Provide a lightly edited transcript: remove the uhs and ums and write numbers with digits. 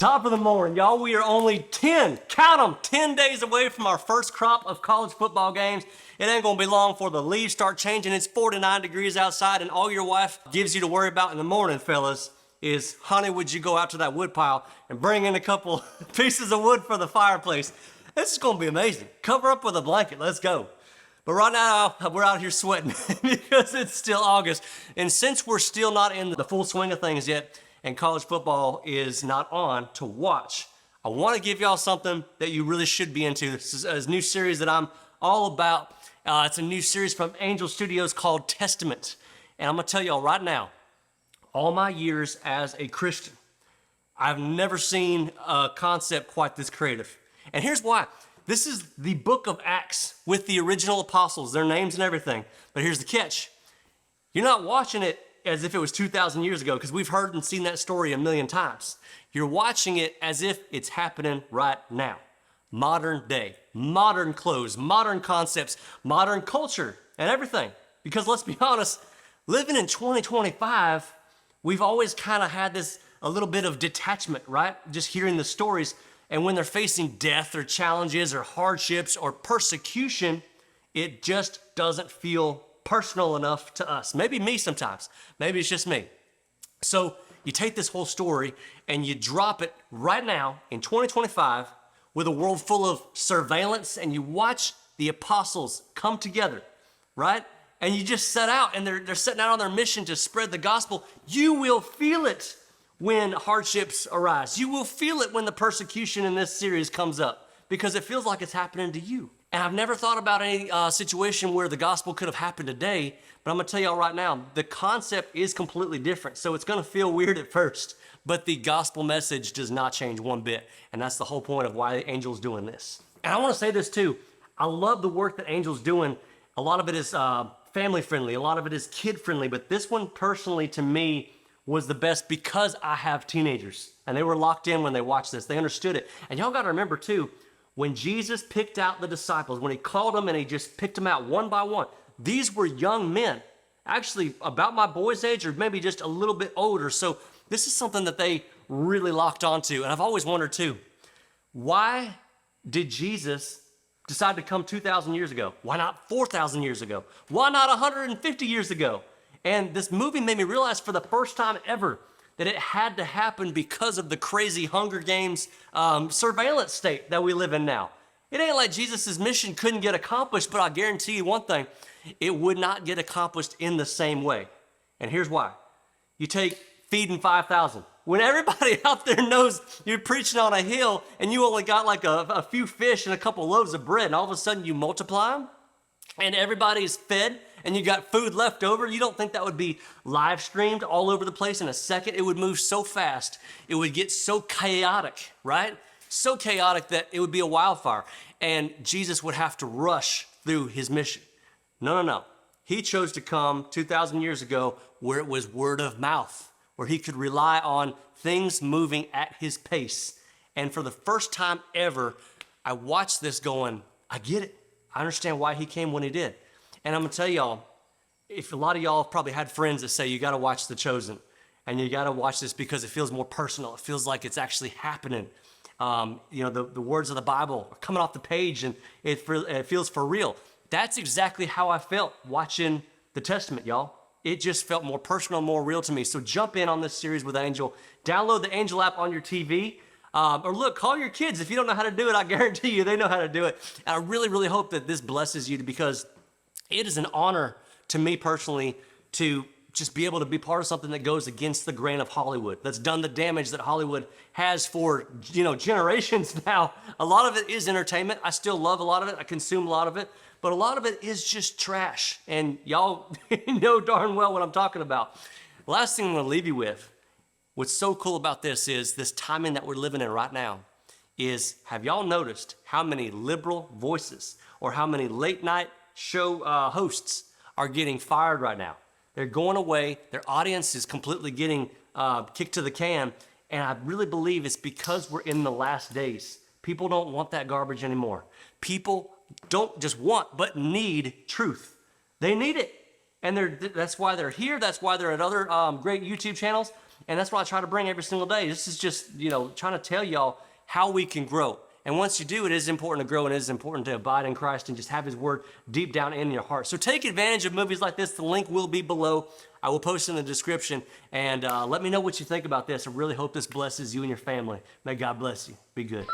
Top of the morning, y'all. We are only 10, count them, 10 days away from our first crop of college football games. It ain't gonna be long before the leaves start changing. It's 49 degrees outside, and all your wife gives you to worry about in the morning, fellas, is, honey, would you go out to that wood pile and bring in a couple pieces of wood for the fireplace? This is gonna be amazing. Cover up with a blanket, let's go. But right now, we're out here sweating because it's still August. And since we're still not in the full swing of things yet, and college football is not on to watch, I want to give y'all something that you really should be into. This is a new series that I'm all about. It's a new series from Angel Studios called Testament. And I'm going to tell y'all right now, all my years as a Christian, I've never seen a concept quite this creative. And here's why. This is the book of Acts with the original apostles, their names and everything. But here's the catch. You're not watching it as if it was 2,000 years ago, because we've heard and seen that story a million times. You're watching it as if it's happening right now. Modern day, modern clothes, modern concepts, modern culture, and everything. Because let's be honest, living in 2025, we've always kind of had this, a little bit of detachment, right? Just hearing the stories. And when they're facing death or challenges or hardships or persecution, it just doesn't feel personal enough to us. Maybe me sometimes. Maybe it's just me. So you take this whole story and you drop it right now in 2025 with a world full of surveillance, and you watch the apostles come together, right? And you just set out, and they're setting out on their mission to spread the gospel. You will feel it when hardships arise. You will feel it when the persecution in this series comes up, because it feels like it's happening to you. And I've never thought about any situation where the gospel could have happened today, but I'm gonna tell y'all right now, the concept is completely different. So it's gonna feel weird at first, but the gospel message does not change one bit. And that's the whole point of why Angel's doing this. And I wanna say this too, I love the work that Angel's doing. A lot of it is family friendly, a lot of it is kid friendly, but this one personally to me was the best because I have teenagers and they were locked in when they watched this. They understood it. And y'all gotta remember too, when Jesus picked out the disciples, when he called them and he just picked them out one by one, these were young men, actually about my boy's age or maybe just a little bit older. So this is something that they really locked onto. And I've always wondered too, why did Jesus decide to come 2,000 years ago? Why not 4,000 years ago? Why not 150 years ago? And this movie made me realize for the first time ever that it had to happen because of the crazy Hunger Games surveillance state that we live in now. It ain't like Jesus' mission couldn't get accomplished, but I guarantee you one thing, it would not get accomplished in the same way. And here's why. You take feeding 5,000. When everybody out there knows you're preaching on a hill and you only got like a few fish and a couple loaves of bread, and all of a sudden you multiply them, and everybody's fed, and you got food left over, you don't think that would be live streamed all over the place in a second? It would move so fast. It would get so chaotic, right? So chaotic that it would be a wildfire. And Jesus would have to rush through his mission. No. He chose to come 2,000 years ago where it was word of mouth, where he could rely on things moving at his pace. And for the first time ever, I watched this going, I get it. I understand why he came when he did. And I'm gonna tell y'all, if a lot of y'all have probably had friends that say you gotta watch The Chosen, and you gotta watch this because it feels more personal. It feels like it's actually happening. The words of the Bible are coming off the page and it feels for real. That's exactly how I felt watching the Testament, y'all. It just felt more personal, more real to me. So jump in on this series with Angel. Download the Angel app on your TV. Or look, call your kids. If you don't know how to do it, I guarantee you they know how to do it. And I really, really hope that this blesses you because it is an honor to me personally to just be able to be part of something that goes against the grain of Hollywood, that's done the damage that Hollywood has for, generations now. A lot of it is entertainment. I still love a lot of it. I consume a lot of it, but a lot of it is just trash. And y'all know darn well what I'm talking about. Last thing I'm gonna leave you with, what's so cool about this is this timing that we're living in right now is, have y'all noticed how many liberal voices or how many late night show hosts are getting fired right now? They're going away. Their audience is completely getting kicked to the can. And I really believe it's because we're in the last days. People don't want that garbage anymore. People don't just want, but need truth. They need it. And that's why they're here. That's why they're at other great YouTube channels. And that's what I try to bring every single day. This is just, trying to tell y'all how we can grow. And once you do, it is important to grow, and it is important to abide in Christ and just have his word deep down in your heart. So take advantage of movies like this. The link will be below. I will post it in the description. And let me know what you think about this. I really hope this blesses you and your family. May God bless you. Be good.